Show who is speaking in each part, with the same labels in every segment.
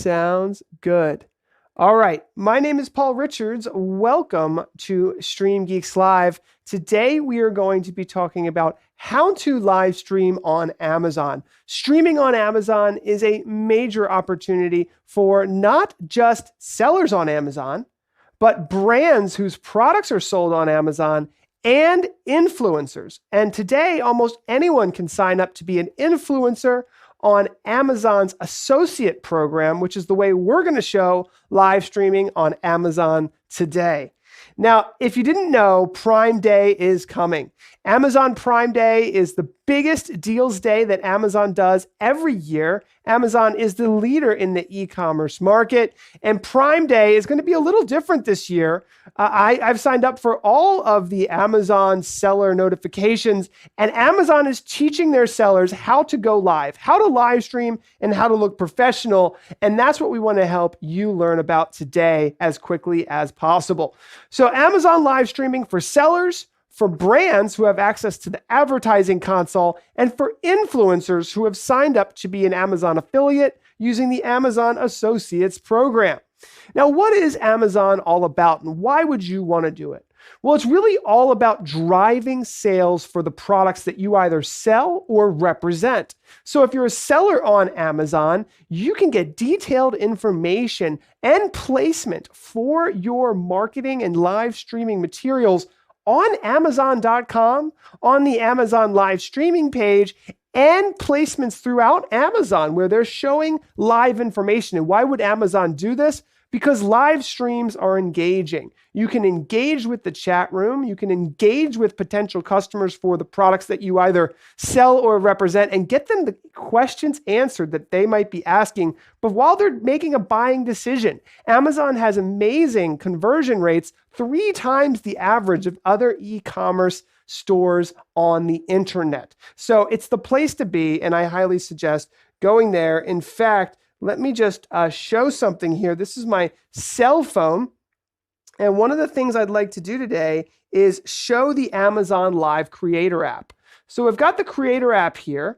Speaker 1: Sounds good. All right. My name is Paul Richards. Welcome to StreamGeeks Live. Today, we are going to be talking about how to live stream on Amazon. Streaming on Amazon is a major opportunity for not just sellers on Amazon, but brands whose products are sold on Amazon and influencers. And today, almost anyone can sign up to be an influencer on Amazon's associate program, which is the way we're going to show live streaming on Amazon today. Now, if you didn't know, Prime Day is coming. Amazon Prime Day is the biggest deals day that Amazon does every year. Amazon is the leader in the e-commerce market, and Prime Day is going to be a little different this year. I've signed up for all of the Amazon seller notifications, and Amazon is teaching their sellers how to go live, how to live stream, and how to look professional. And that's what we want to help you learn about today as quickly as possible. So Amazon live streaming for sellers, for brands who have access to the advertising console, and for influencers who have signed up to be an Amazon affiliate using the Amazon Associates program. Now, what is Amazon all about, and why would you want to do it? Well, it's really all about driving sales for the products that you either sell or represent. So if you're a seller on Amazon, you can get detailed information and placement for your marketing and live streaming materials on Amazon.com, on the Amazon live streaming page, and placements throughout Amazon where they're showing live information. And why would Amazon do this? Because live streams are engaging. You can engage with the chat room. You can engage with potential customers for the products that you either sell or represent and get them the questions answered that they might be asking. But while they're making a buying decision, Amazon has amazing conversion rates, 3 times the average of other e-commerce stores on the internet. So it's the place to be, and I highly suggest going there. In fact, let me just show something here. This is my cell phone. And one of the things I'd like to do today is show the Amazon Live Creator app. So we've got the Creator app here,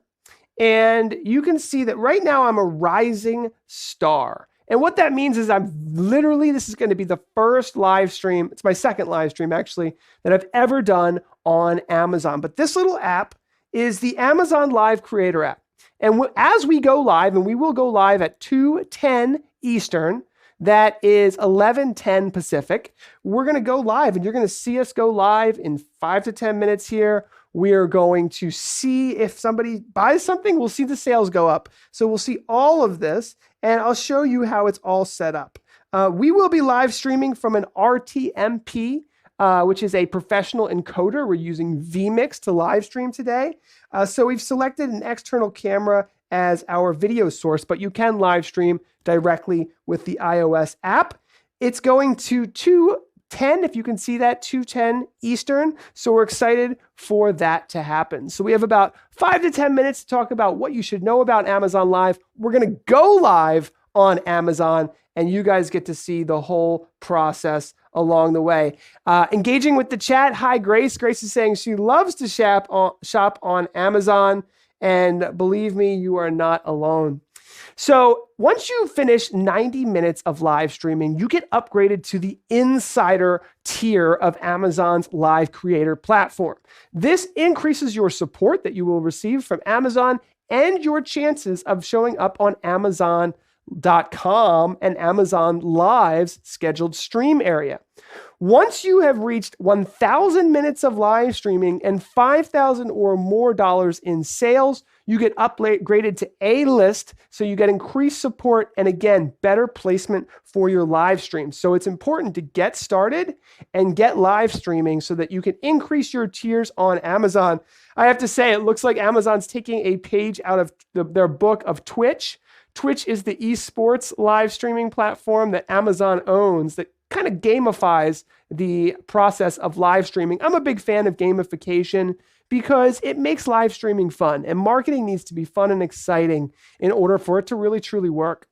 Speaker 1: and you can see that right now I'm a rising star. And what that means is this is going to be the first live stream. It's my second live stream, actually, that I've ever done on Amazon. But this little app is the Amazon Live Creator app. And as we go live, and we will go live at 2:10 Eastern, that is 11:10 Pacific, we're going to go live, and you're going to see us go live in 5 to 10 minutes here. We are going to see if somebody buys something, we'll see the sales go up. So we'll see all of this, and I'll show you how it's all set up. We will be live streaming from an RTMP, which is a professional encoder. We're using vMix to live stream today. So we've selected an external camera as our video source, but you can live stream directly with the iOS app. It's going to 2:10, if you can see that, 2:10 Eastern. So we're excited for that to happen. So we have about 5 to 10 minutes to talk about what you should know about Amazon Live. We're going to go live on Amazon, and you guys get to see the whole process along the way. Engaging with the chat. Hi, Grace. Grace is saying she loves to shop on Amazon, and believe me, you are not alone. So once you finish 90 minutes of live streaming, you get upgraded to the insider tier of Amazon's live creator platform. This increases your support that you will receive from Amazon and your chances of showing up on Amazon.com and Amazon Live's scheduled stream area. Once you have reached 1,000 minutes of live streaming and $5,000 or more in sales, you get upgraded to A-list, so you get increased support and, again, better placement for your live streams. So it's important to get started and get live streaming so that you can increase your tiers on Amazon. I have to say, it looks like Amazon's taking a page out of their book of Twitch. Twitch is the esports live streaming platform that Amazon owns that kind of gamifies the process of live streaming. I'm a big fan of gamification because it makes live streaming fun, and marketing needs to be fun and exciting in order for it to really truly work.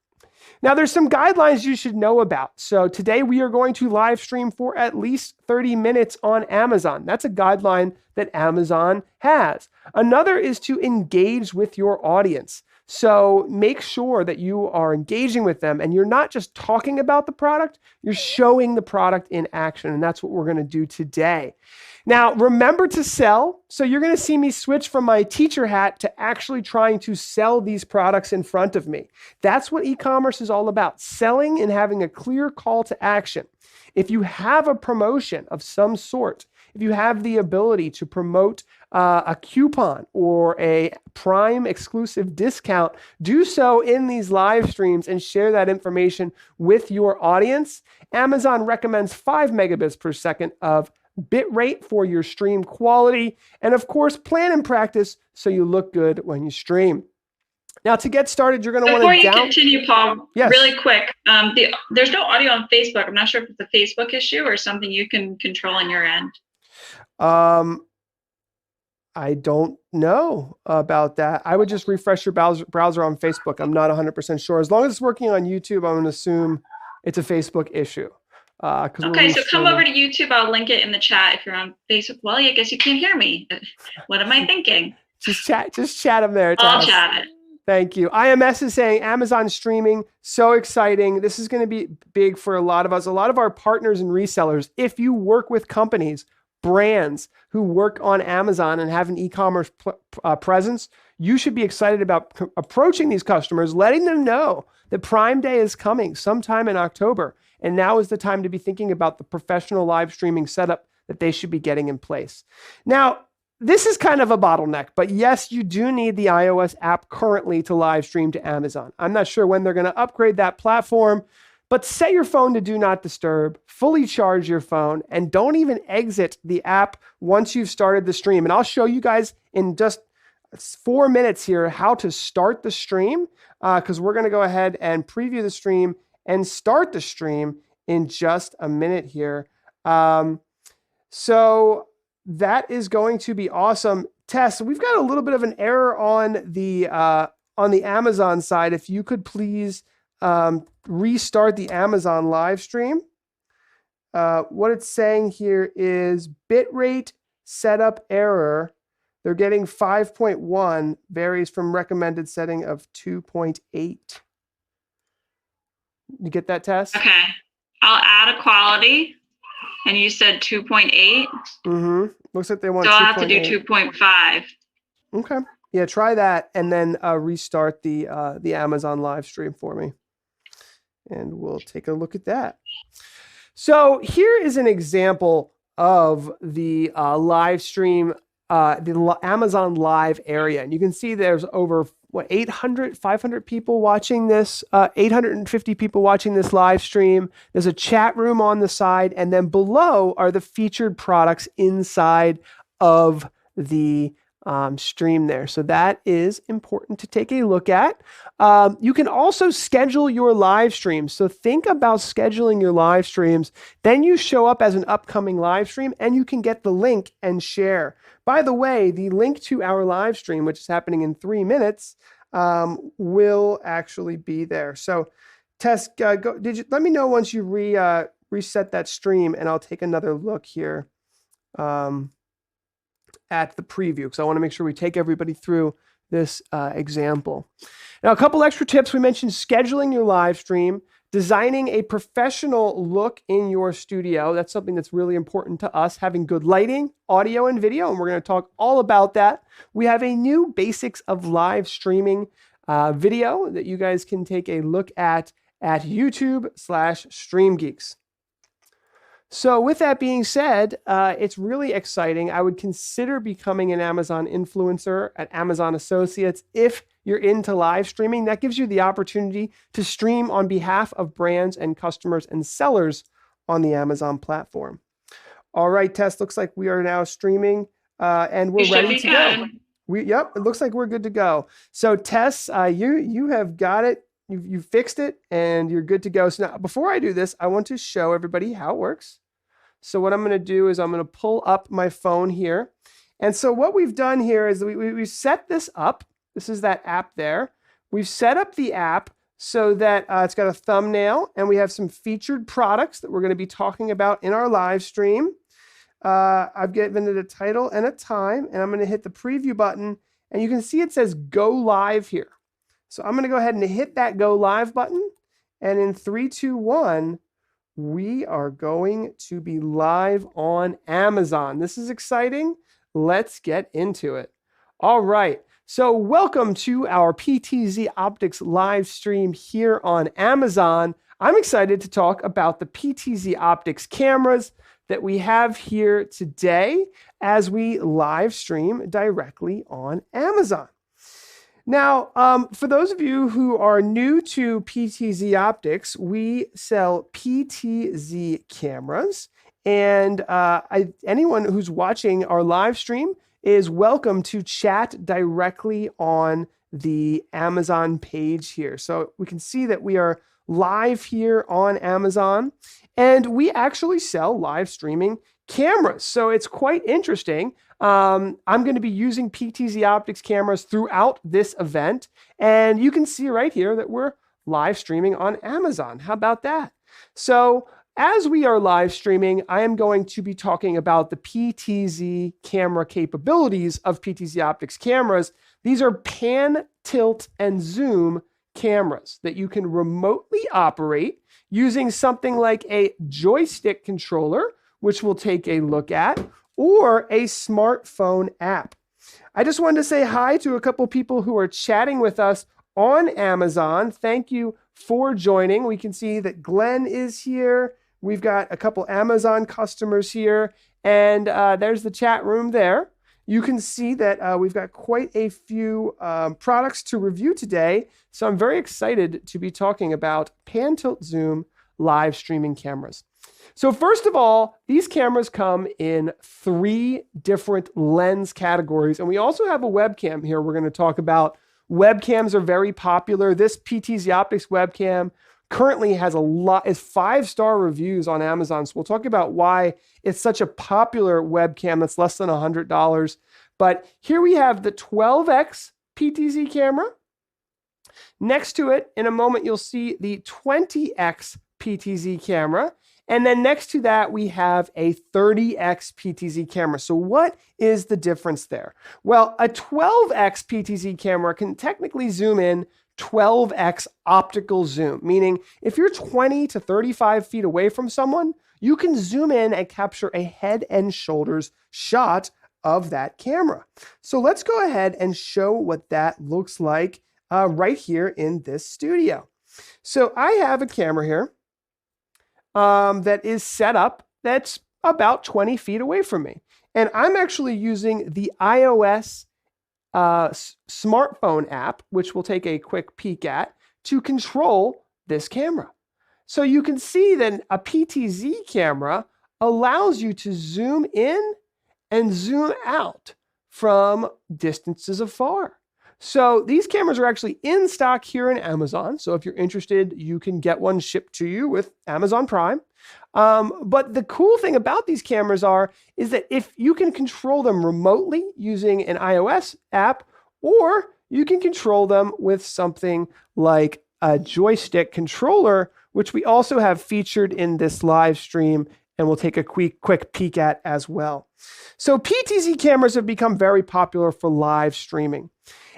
Speaker 1: Now, there's some guidelines you should know about. So today we are going to live stream for at least 30 minutes on Amazon. That's a guideline that Amazon has. Another is to engage with your audience. So make sure that you are engaging with them and you're not just talking about the product, you're showing the product in action. And that's what we're going to do today. Now, remember to sell. So you're going to see me switch from my teacher hat to actually trying to sell these products in front of me. That's what e-commerce is all about, selling and having a clear call to action. If you have a promotion of some sort, if you have the ability to promote a coupon or a Prime exclusive discount, do so in these live streams and share that information with your audience. Amazon recommends 5 megabits per second of bit rate for your stream quality. And of course, plan and practice so you look good when you stream. Now, to get started, you're going to want to
Speaker 2: Before you continue, Paul,
Speaker 1: yes,
Speaker 2: really quick, there's no audio on Facebook. I'm not sure if it's a Facebook issue or something you can control on your end.
Speaker 1: I don't know about that. I would just refresh your browser on Facebook. I'm not 100% sure. As long as it's working on YouTube, I'm going to assume it's a Facebook issue.
Speaker 2: Okay, so come over to YouTube. I'll link it in the chat if you're on Facebook. Well, I guess you can't hear me. What am I thinking?
Speaker 1: Just chat them there.
Speaker 2: I'll chat it.
Speaker 1: Thank you. IMS is saying Amazon streaming, so exciting. This is going to be big for a lot of us, a lot of our partners and resellers. If you work with companies, brands who work on Amazon and have an e-commerce presence, you should be excited about approaching these customers, letting them know that Prime Day is coming sometime in October. And now is the time to be thinking about the professional live streaming setup that they should be getting in place. Now, this is kind of a bottleneck, but yes, you do need the iOS app currently to live stream to Amazon. I'm not sure when they're going to upgrade that platform, but set your phone to do not disturb, fully charge your phone, and don't even exit the app once you've started the stream. And I'll show you guys in just 4 minutes here how to start the stream, because we're going to go ahead and preview the stream and start the stream in just a minute here. So that is going to be awesome. Tess, we've got a little bit of an error on the Amazon side. If you could please restart the Amazon live stream. What it's saying here is bitrate setup error. They're getting 5.1, varies from recommended setting of 2.8. You get that, Tess?
Speaker 2: Okay. I'll add a quality. And you said 2.8?
Speaker 1: Mm-hmm. Looks like they want 2.8.
Speaker 2: So I'll have to do 2.5.
Speaker 1: Okay. Yeah, try that and then restart the Amazon live stream for me. And we'll take a look at that. So here is an example of the live stream, the Amazon Live area. And you can see there's over 500 people watching this, 850 people watching this live stream. There's a chat room on the side, and then below are the featured products inside of the stream there. So that is important to take a look at. You can also schedule your live streams. So think about scheduling your live streams. Then you show up as an upcoming live stream and you can get the link and share. By the way, the link to our live stream, which is happening in 3 minutes, will actually be there. So Tess, let me know once you reset that stream, and I'll take another look here at the preview, because I want to make sure we take everybody through this example. Now, a couple extra tips. We mentioned scheduling your live stream, designing a professional look in your studio. That's something that's really important to us, having good lighting, audio, and video, and we're going to talk all about that. We have a new basics of live streaming video that you guys can take a look at YouTube/StreamGeeks. So with that being said, it's really exciting. I would consider becoming an Amazon influencer at Amazon Associates if you're into live streaming. That gives you the opportunity to stream on behalf of brands and customers and sellers on the Amazon platform. All right, Tess, looks like we are now streaming and we're ready to go. Yep, it looks like we're good to go. So Tess, you have got it. You fixed it and you're good to go. So now, before I do this, I want to show everybody how it works. So what I'm going to do is I'm going to pull up my phone here. And so what we've done here is we've set this up. This is that app there. We've set up the app so that it's got a thumbnail and we have some featured products that we're going to be talking about in our live stream. I've given it a title and a time, and I'm going to hit the preview button, and you can see it says go live here. So I'm going to go ahead and hit that go live button. And in 3, 2, 1, we are going to be live on Amazon. This is exciting. Let's get into it. All right. So welcome to our PTZ Optics live stream here on Amazon. I'm excited to talk about the PTZ Optics cameras that we have here today as we live stream directly on Amazon. Now, for those of you who are new to PTZ Optics, we sell PTZ cameras, and anyone who's watching our live stream is welcome to chat directly on the Amazon page here. So we can see that we are live here on Amazon, and we actually sell live streaming cameras. So it's quite interesting. I'm going to be using PTZ Optics cameras throughout this event, and you can see right here that we're live streaming on Amazon. How about that? So as we are live streaming, I am going to be talking about the PTZ camera capabilities of PTZ Optics cameras. These are pan, tilt, and zoom cameras that you can remotely operate using something like a joystick controller, which we'll take a look at, or a smartphone app. I just wanted to say hi to a couple people who are chatting with us on Amazon. Thank you for joining. We can see that Glenn is here. We've got a couple Amazon customers here, and there's the chat room there. You can see that we've got quite a few products to review today, so I'm very excited to be talking about pan, tilt, zoom live streaming cameras. So first of all, these cameras come in 3 different lens categories, and we also have a webcam here we're going to talk about. Webcams are very popular. This PTZ Optics webcam currently has is 5-star reviews on Amazon. So we'll talk about why it's such a popular webcam that's less than $100. But here we have the 12X PTZ camera. Next to it, in a moment, you'll see the 20X PTZ camera. And then next to that, we have a 30X PTZ camera. So what is the difference there? Well, a 12X PTZ camera can technically zoom in 12X optical zoom, meaning if you're 20 to 35 feet away from someone, you can zoom in and capture a head and shoulders shot of that camera. So let's go ahead and show what that looks like right here in this studio. So I have a camera here that is set up that's about 20 feet away from me. And I'm actually using the iOS smartphone app, which we'll take a quick peek at, to control this camera. So you can see that a PTZ camera allows you to zoom in and zoom out from distances afar. So these cameras are actually in stock here in Amazon. So if you're interested, you can get one shipped to you with Amazon Prime. But the cool thing about these cameras is that if you can control them remotely using an iOS app, or you can control them with something like a joystick controller, which we also have featured in this live stream, and we'll take a quick peek at as well. So PTZ cameras have become very popular for live streaming.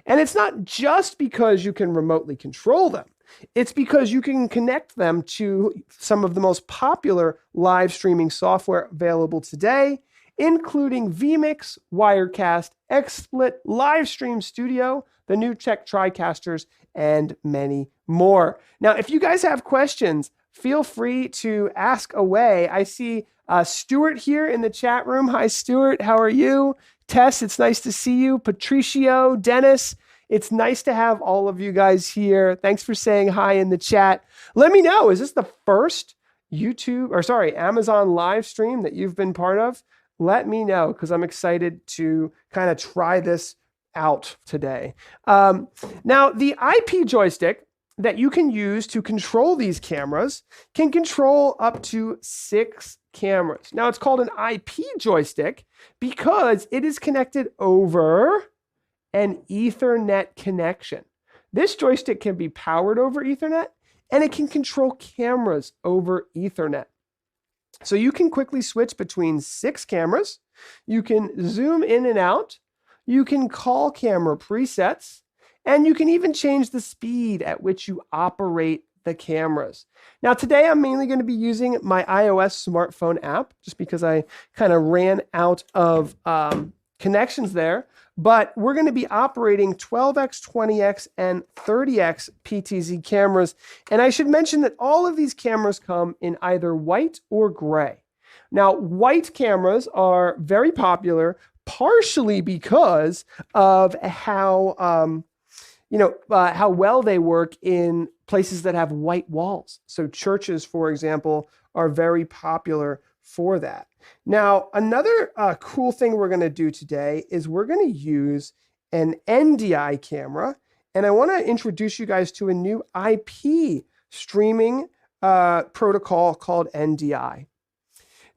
Speaker 1: And it's not just because you can remotely control them. It's because you can connect them to some of the most popular live streaming software available today, including vMix, Wirecast, XSplit, Livestream Studio, the new Tech TriCasters, and many more. Now, if you guys have questions, feel free to ask away. I see Stuart here in the chat room. Hi, Stuart. How are you? Tess, it's nice to see you. Patricio, Dennis, it's nice to have all of you guys here. Thanks for saying hi in the chat. Let me know, is this the first Amazon live stream that you've been part of? Let me know, because I'm excited to kind of try this out today. Now, the IP joystick that you can use to control these cameras can control up to 6 cameras. Now, it's called an IP joystick because it is connected over an Ethernet connection. This joystick can be powered over Ethernet, and it can control cameras over Ethernet. So you can quickly switch between 6 cameras. You can zoom in and out. You can call camera presets, And you can even change the speed at which you operate the cameras. Now, today I'm mainly going to be using my iOS smartphone app just because I kind of ran out of connections there. But we're going to be operating 12x, 20x, and 30x PTZ cameras. And I should mention that all of these cameras come in either white or gray. Now, white cameras are very popular, partially because of how how well they work in places that have white walls. So churches, for example, are very popular for that. Now, another cool thing we're going to do today is we're going to use an NDI camera. And I want to introduce you guys to a new IP streaming protocol called NDI.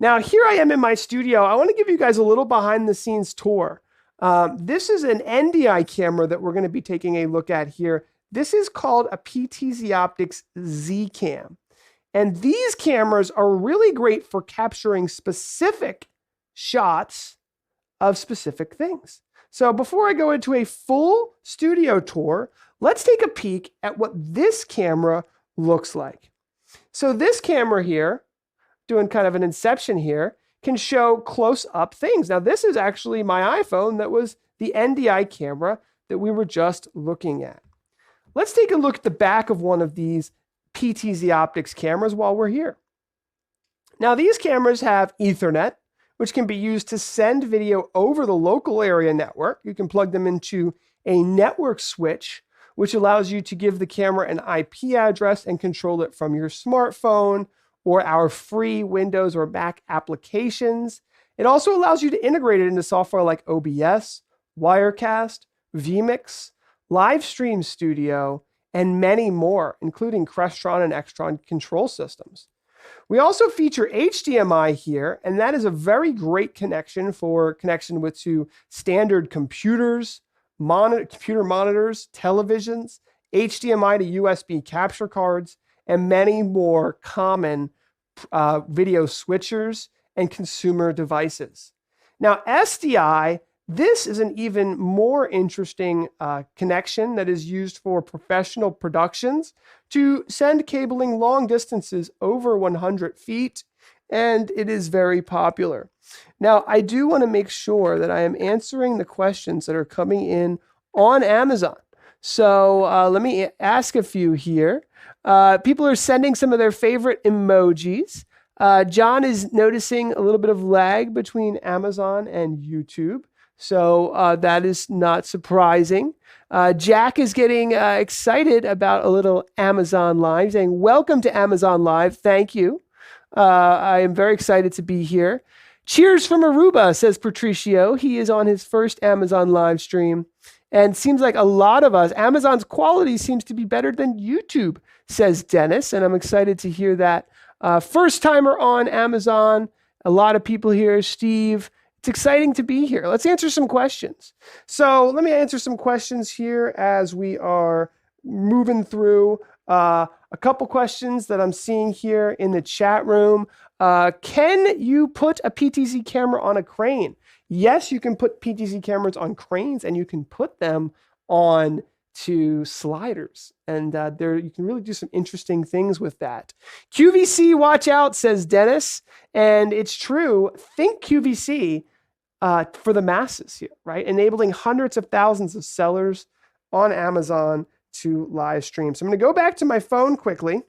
Speaker 1: Now, here I am in my studio. I want to give you guys a little behind the scenes tour. This is an NDI camera that we're going to be taking a look at here. This is called a PTZ Optics Z-Cam. And these cameras are really great for capturing specific shots of specific things. So before I go into a full studio tour, let's take a peek at what this camera looks like. So this camera here, doing kind of an inception here, can show close-up things. Now, this is actually my iPhone that was the NDI camera that we were just looking at. Let's take a look at the back of one of these PTZ Optics cameras while we're here. Now, these cameras have Ethernet, which can be used to send video over the local area network. You can plug them into a network switch, which allows you to give the camera an IP address and control it from your smartphone or our free Windows or Mac applications. It also allows you to integrate it into software like OBS, Wirecast, vMix, Livestream Studio, and many more, including Crestron and Extron control systems. We also feature HDMI here, and that is a very great connection for connection to standard computers, computer monitors, televisions, HDMI to USB capture cards, and many more common video switchers and consumer devices. Now, SDI, this is an even more interesting connection that is used for professional productions to send cabling long distances over 100 feet, and it is very popular. Now, I do want to make sure that I am answering the questions that are coming in on Amazon. So let me ask a few here. People are sending some of their favorite emojis. John is noticing a little bit of lag between Amazon and YouTube. So that is not surprising. Jack is getting excited about a little Amazon Live, saying, welcome to Amazon Live. Thank you. I am very excited to be here. Cheers from Aruba, says Patricio. He is on his first Amazon live stream. And seems like a lot of us, Amazon's quality seems to be better than YouTube, says Dennis. And I'm excited to hear that. First timer on Amazon. A lot of people here. Steve, it's exciting to be here. Let's answer some questions. So let me answer some questions here as we are moving through a couple questions that I'm seeing here in the chat room. Can you put a PTZ camera on a crane? Yes, you can put PTZ cameras on cranes, and you can put them on to sliders. And there you can really do some interesting things with that. QVC, watch out, says Dennis. And it's true. Think QVC for the masses here, right? Enabling hundreds of thousands of sellers on Amazon to live stream. So I'm going to go back to my phone quickly.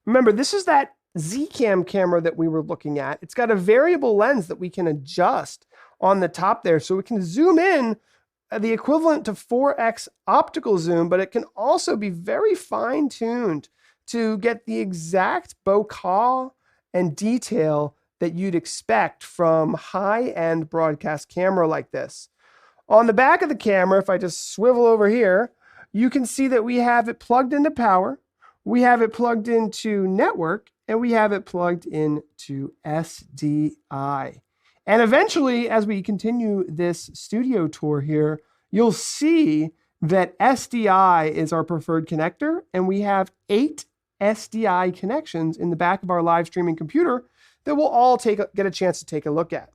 Speaker 1: Remember, this is that Z-Cam camera that we were looking at. It's got a variable lens that we can adjust on the top there. So we can zoom in the equivalent to 4x optical zoom, but it can also be very fine-tuned to get the exact bokeh and detail that you'd expect from high-end broadcast camera like this. On the back of the camera, if I just swivel over here, you can see that we have it plugged into power, we have it plugged into network, and we have it plugged into SDI. And eventually, as we continue this studio tour here, you'll see that SDI is our preferred connector, and we have 8 SDI connections in the back of our live streaming computer that we'll all get a chance to take a look at.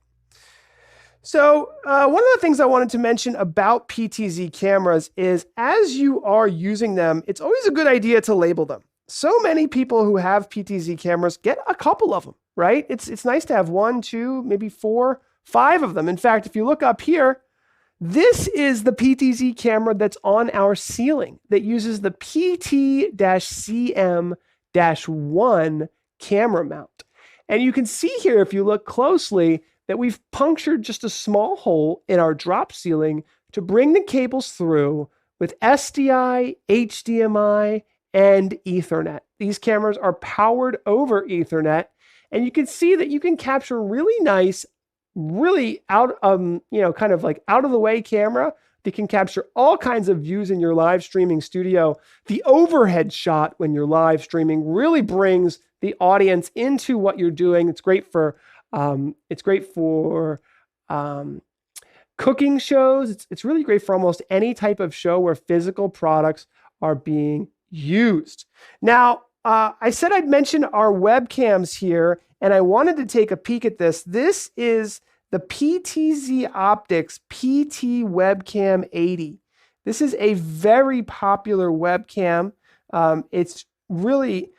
Speaker 1: So one of the things I wanted to mention about PTZ cameras is as you are using them, it's always a good idea to label them. So many people who have PTZ cameras get a couple of them, right? It's nice to have one, two, maybe four, five of them. In fact, if you look up here, this is the PTZ camera that's on our ceiling that uses the PT-CM-1 camera mount. And you can see here, if you look closely, that we've punctured just a small hole in our drop ceiling to bring the cables through with SDI, HDMI, and Ethernet. These cameras are powered over Ethernet, and you can see that you can capture really nice, really out, kind of like out of the way camera that can capture all kinds of views in your live streaming studio. The overhead shot when you're live streaming really brings the audience into what you're doing. It's great for cooking shows. It's really great for almost any type of show where physical products are being used. Now, I said I'd mention our webcams here, and I wanted to take a peek at this. This is the PTZ Optics PT Webcam 80. This is a very popular webcam. It's really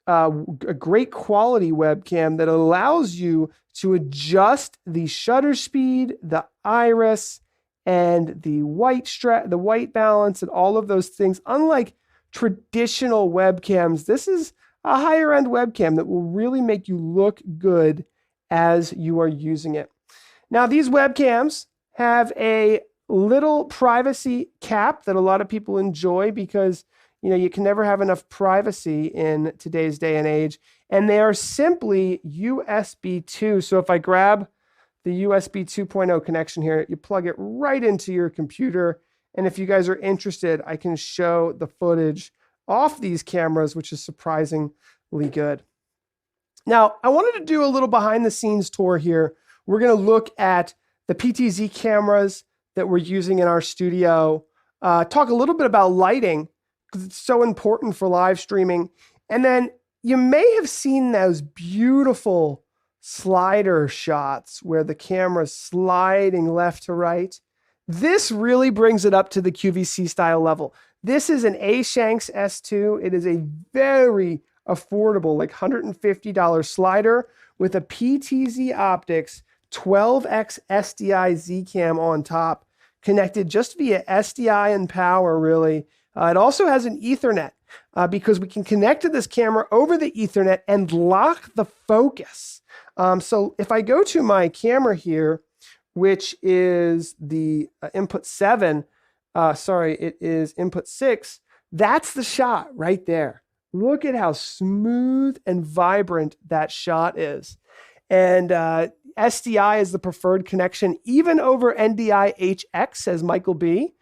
Speaker 1: a great quality webcam that allows you to adjust the shutter speed, the iris, and the white balance, and all of those things. Unlike traditional webcams, this is a higher end webcam that will really make you look good as you are using it. Now, these webcams have a little privacy cap that a lot of people enjoy because you can never have enough privacy in today's day and age. And they are simply USB 2. So if I grab the USB 2.0 connection here, you plug it right into your computer. And if you guys are interested, I can show the footage off these cameras, which is surprisingly good. Now, I wanted to do a little behind the scenes tour here. We're going to look at the PTZ cameras that we're using in our studio, talk a little bit about lighting, because it's so important for live streaming. And then you may have seen those beautiful slider shots where the camera's sliding left to right. This really brings it up to the QVC style level. This is an A Shanks S2. It is a very affordable, like $150 slider with a PTZ Optics 12x SDI Z cam on top, connected just via SDI and power, really. It also has an Ethernet because we can connect to this camera over the Ethernet and lock the focus. So if I go to my camera here, which is the input 7, it is input 6, that's the shot right there. Look at how smooth and vibrant that shot is. And SDI is the preferred connection, even over NDI HX, says Michael B.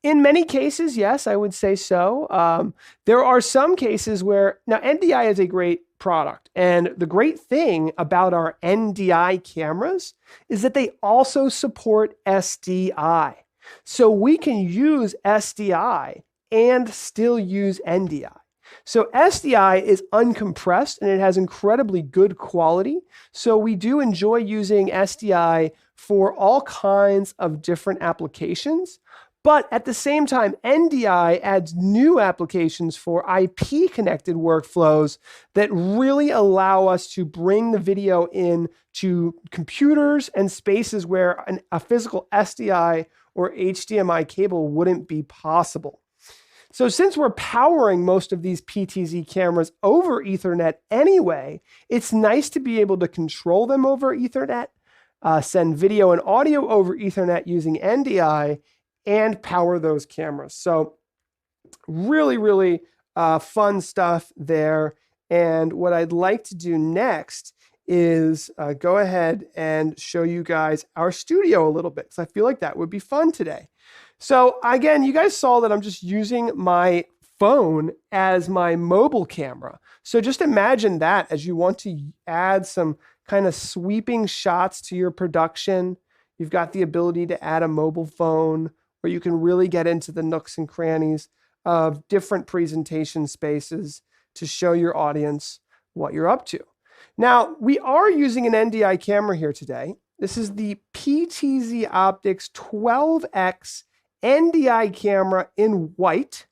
Speaker 1: In many cases, yes, I would say so. There are some cases where, now NDI is a great product. And the great thing about our NDI cameras is that they also support SDI. So we can use SDI and still use NDI. So SDI is uncompressed and it has incredibly good quality. So we do enjoy using SDI for all kinds of different applications. But at the same time, NDI adds new applications for IP connected workflows that really allow us to bring the video in to computers and spaces where a physical SDI or HDMI cable wouldn't be possible. So since we're powering most of these PTZ cameras over Ethernet anyway, it's nice to be able to control them over Ethernet, send video and audio over Ethernet using NDI, and power those cameras. So really, really fun stuff there. And what I'd like to do next is go ahead and show you guys our studio a little bit, because I feel like that would be fun today. So again, you guys saw that I'm just using my phone as my mobile camera. So just imagine that as you want to add some kind of sweeping shots to your production. You've got the ability to add a mobile phone where you can really get into the nooks and crannies of different presentation spaces to show your audience what you're up to. Now, we are using an NDI camera here today. This is the PTZ Optics 12X NDI camera in white.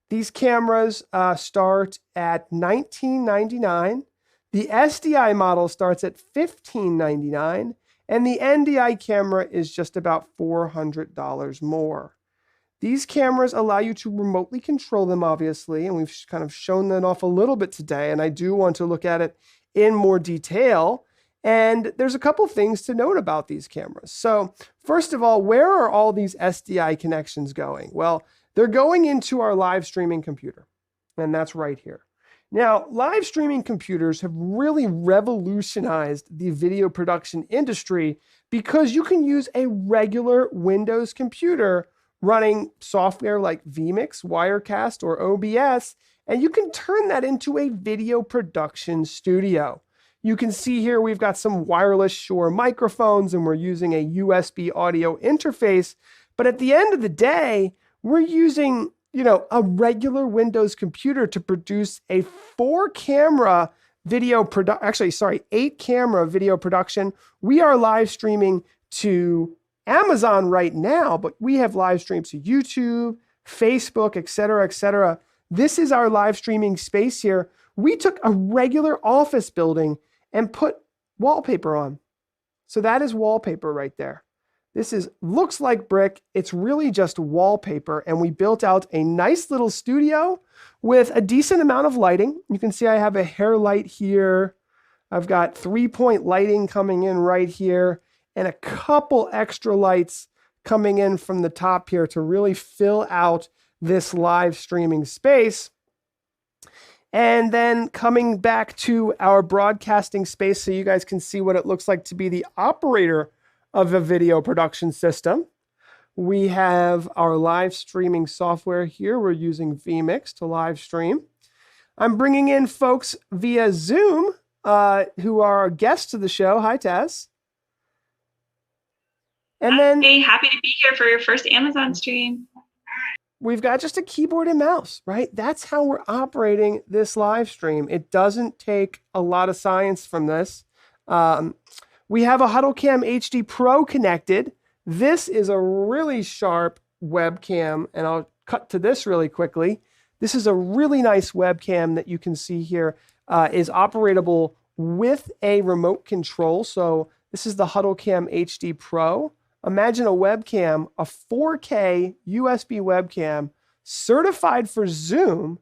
Speaker 1: These cameras start at $19.99. The SDI model starts at $15.99. And the NDI camera is just about $400 more. These cameras allow you to remotely control them, obviously, and we've kind of shown that off a little bit today, and I do want to look at it in more detail. And there's a couple things to note about these cameras. So first of all, where are all these SDI connections going? Well, they're going into our live streaming computer, and that's right here. Now, live streaming computers have really revolutionized the video production industry because you can use a regular Windows computer running software like vMix, Wirecast, or OBS, and you can turn that into a video production studio. You can see here we've got some wireless Shure microphones and we're using a USB audio interface, but at the end of the day, we're using a regular Windows computer to produce a 8-camera video production. We are live streaming to Amazon right now, but we have live streams to YouTube, Facebook, etc., etc. This is our live streaming space here. We took a regular office building and put wallpaper on. So that is wallpaper right there. This looks like brick. It's really just wallpaper. And we built out a nice little studio with a decent amount of lighting. You can see I have a hair light here. I've got 3-point lighting coming in right here and a couple extra lights coming in from the top here to really fill out this live streaming space. And then coming back to our broadcasting space so you guys can see what it looks like to be the operator of a video production system. We have our live streaming software here. We're using vMix to live stream. I'm bringing in folks via Zoom who are guests to the show. Hi, Taz. And then,
Speaker 2: hey, happy to be here for your first Amazon stream.
Speaker 1: We've got just a keyboard and mouse, right? That's how we're operating this live stream. It doesn't take a lot of science from this. We have a HuddleCam HD Pro connected. This is a really sharp webcam, and I'll cut to this really quickly. This is a really nice webcam that you can see here is operatable with a remote control. So this is the HuddleCam HD Pro. Imagine a webcam, a 4K USB webcam certified for Zoom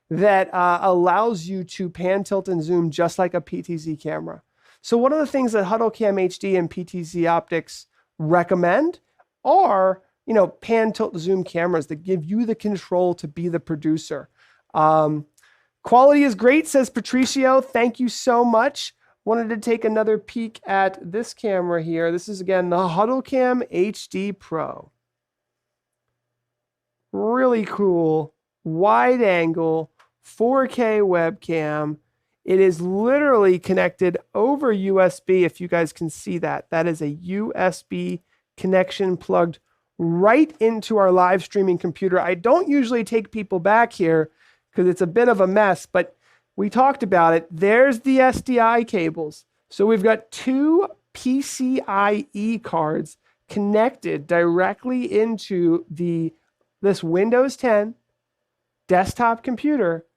Speaker 1: that allows you to pan, tilt, and zoom just like a PTZ camera. So one of the things that HuddleCam HD and PTZ Optics recommend are, pan, tilt, zoom cameras that give you the control to be the producer. Quality is great, says Patricio. Thank you so much. Wanted to take another peek at this camera here. This is, again, the HuddleCam HD Pro. Really cool, wide angle, 4K webcam. It is literally connected over USB, if you guys can see that. That is a USB connection plugged right into our live streaming computer. I don't usually take people back here because it's a bit of a mess, but we talked about it. There's the SDI cables. So we've got 2 PCIe cards connected directly into this Windows 10 desktop computer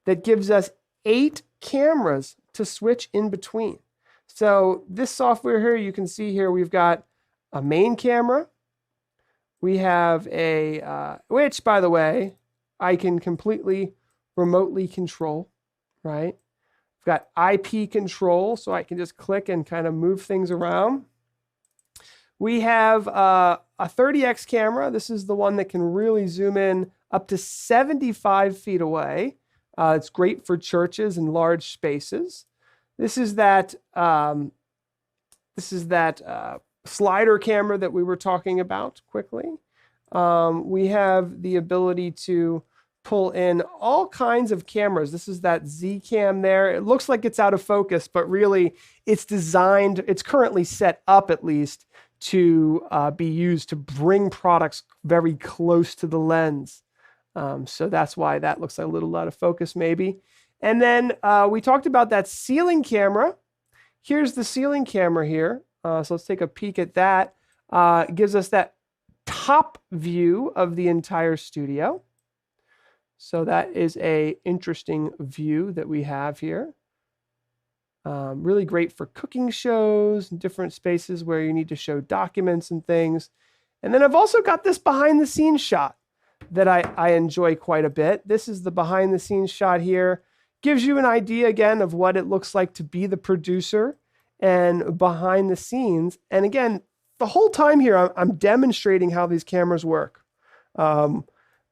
Speaker 1: that gives us 8 cameras to switch in between. So this software here, you can see here, we've got a main camera. We have which, by the way, I can completely remotely control, right? We've got IP control, so I can just click and kind of move things around. We have a 30x camera. This is the one that can really zoom in up to 75 feet away. It's great for churches and large spaces. This is that slider camera that we were talking about quickly. We have the ability to pull in all kinds of cameras. This is that Z cam there. It looks like it's out of focus, but really it's designed, it's currently set up at least to be used to bring products very close to the lens. So that's why that looks like a little out of focus maybe. And then we talked about that ceiling camera. Here's the ceiling camera here. So let's take a peek at that. It gives us that top view of the entire studio. So that is a interesting view that we have here. Really great for cooking shows and different spaces where you need to show documents and things. And then I've also got this behind the scenes shot that I enjoy quite a bit. This is the behind the scenes shot here. Gives you an idea again of what it looks like to be the producer and behind the scenes. And again, the whole time here, I'm demonstrating how these cameras work. I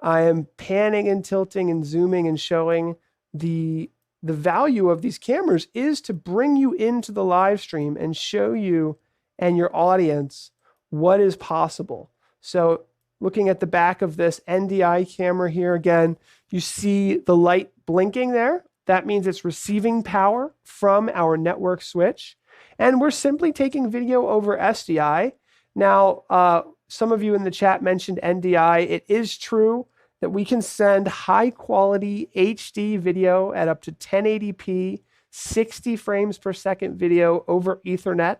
Speaker 1: am panning and tilting and zooming and showing the value of these cameras is to bring you into the live stream and show you and your audience what is possible. So looking at the back of this NDI camera here, again, you see the light blinking there. That means it's receiving power from our network switch. And we're simply taking video over SDI. Now, some of you in the chat mentioned NDI. It is true that we can send high quality HD video at up to 1080p, 60 frames per second video over Ethernet.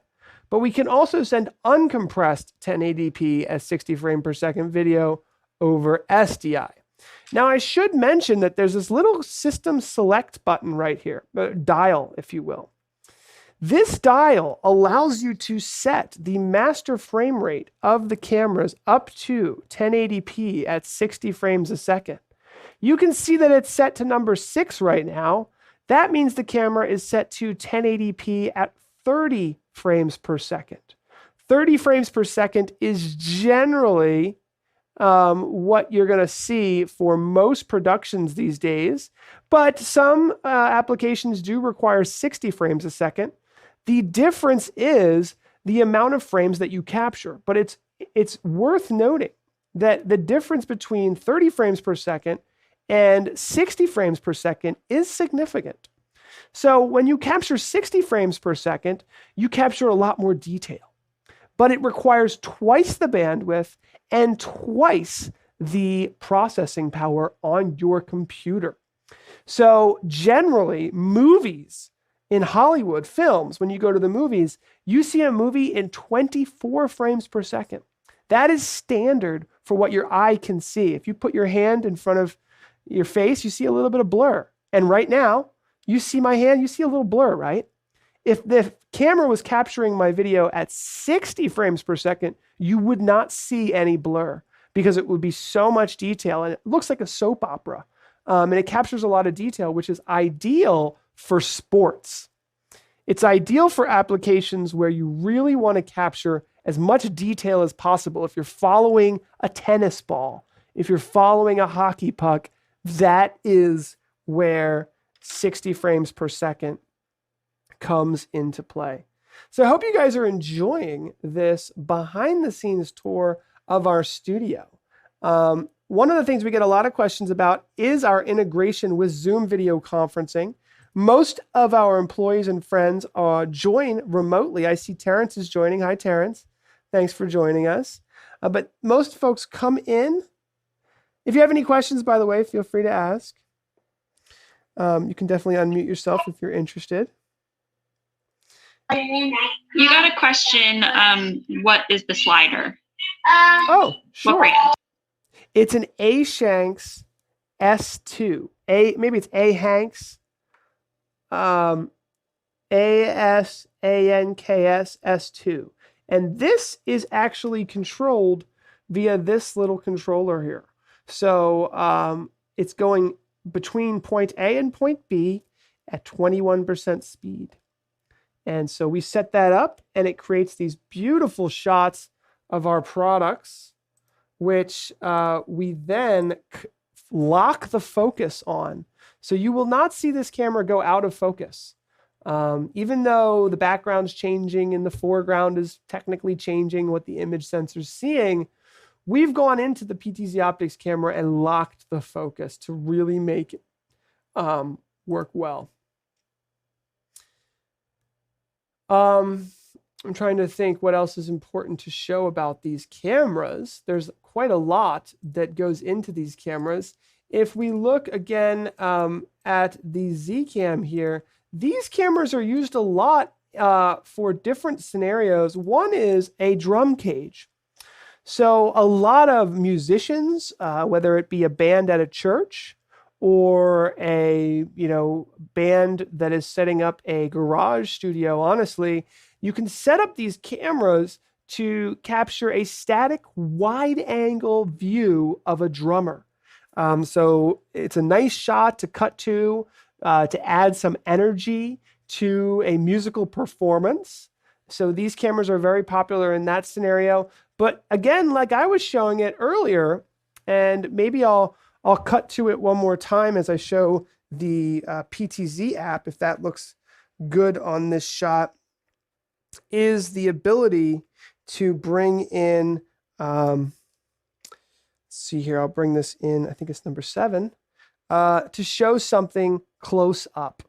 Speaker 1: But we can also send uncompressed 1080p at 60 frame per second video over SDI. Now, I should mention that there's this little system select button right here, dial, if you will. This dial allows you to set the master frame rate of the cameras up to 1080p at 60 frames a second. You can see that it's set to number 6 right now. That means the camera is set to 1080p at 30 frames per second. 30 frames per second is generally what you're going to see for most productions these days, but some applications do require 60 frames a second. The difference is the amount of frames that you capture, but it's worth noting that the difference between 30 frames per second and 60 frames per second is significant. So when you capture 60 frames per second, you capture a lot more detail, but it requires twice the bandwidth and twice the processing power on your computer. So generally, movies in Hollywood films, when you go to the movies, you see a movie in 24 frames per second. That is standard for what your eye can see. If you put your hand in front of your face, you see a little bit of blur. And right now, you see my hand, you see a little blur, right? If the camera was capturing my video at 60 frames per second, you would not see any blur because it would be so much detail. And it looks like a soap opera. And it captures a lot of detail, which is ideal for sports. It's ideal for applications where you really want to capture as much detail as possible. If you're following a tennis ball, if you're following a hockey puck, that is where 60 frames per second comes into play. So I hope you guys are enjoying this behind the scenes tour of our studio. One of the things we get a lot of questions about is our integration with Zoom video conferencing. Most of our employees and friends join remotely. I see Terrence is joining. Hi, Terrence. Thanks for joining us. But most folks come in. If you have any questions, by the way, feel free to ask. You can definitely unmute yourself if you're interested.
Speaker 2: You got a question. What is the slider?
Speaker 1: Oh, sure.
Speaker 2: What brand?
Speaker 1: It's an A Shanks S2. Maybe it's A Hanks. ASANKS S2. And this is actually controlled via this little controller here. So it's going between point A and point B at 21% speed. And so we set that up and it creates these beautiful shots of our products, which we then lock the focus on. So you will not see this camera go out of focus. Even though the background's changing and the foreground is technically changing what the image sensor's seeing, we've gone into the PTZ Optics camera and locked the focus to really make it work well. I'm trying to think what else is important to show about these cameras. There's quite a lot that goes into these cameras. If we look again at the Z-Cam here, these cameras are used a lot for different scenarios. One is a drum cage. So a lot of musicians, whether it be a band at a church or a band that is setting up a garage studio, honestly, you can set up these cameras to capture a static wide angle view of a drummer. So it's a nice shot to cut to add some energy to a musical performance. So these cameras are very popular in that scenario. But again, like I was showing it earlier, and maybe I'll cut to it one more time as I show the PTZ app, if that looks good on this shot, is the ability to bring in, let's see here, I'll bring this in, I think it's number 7, to show something close up.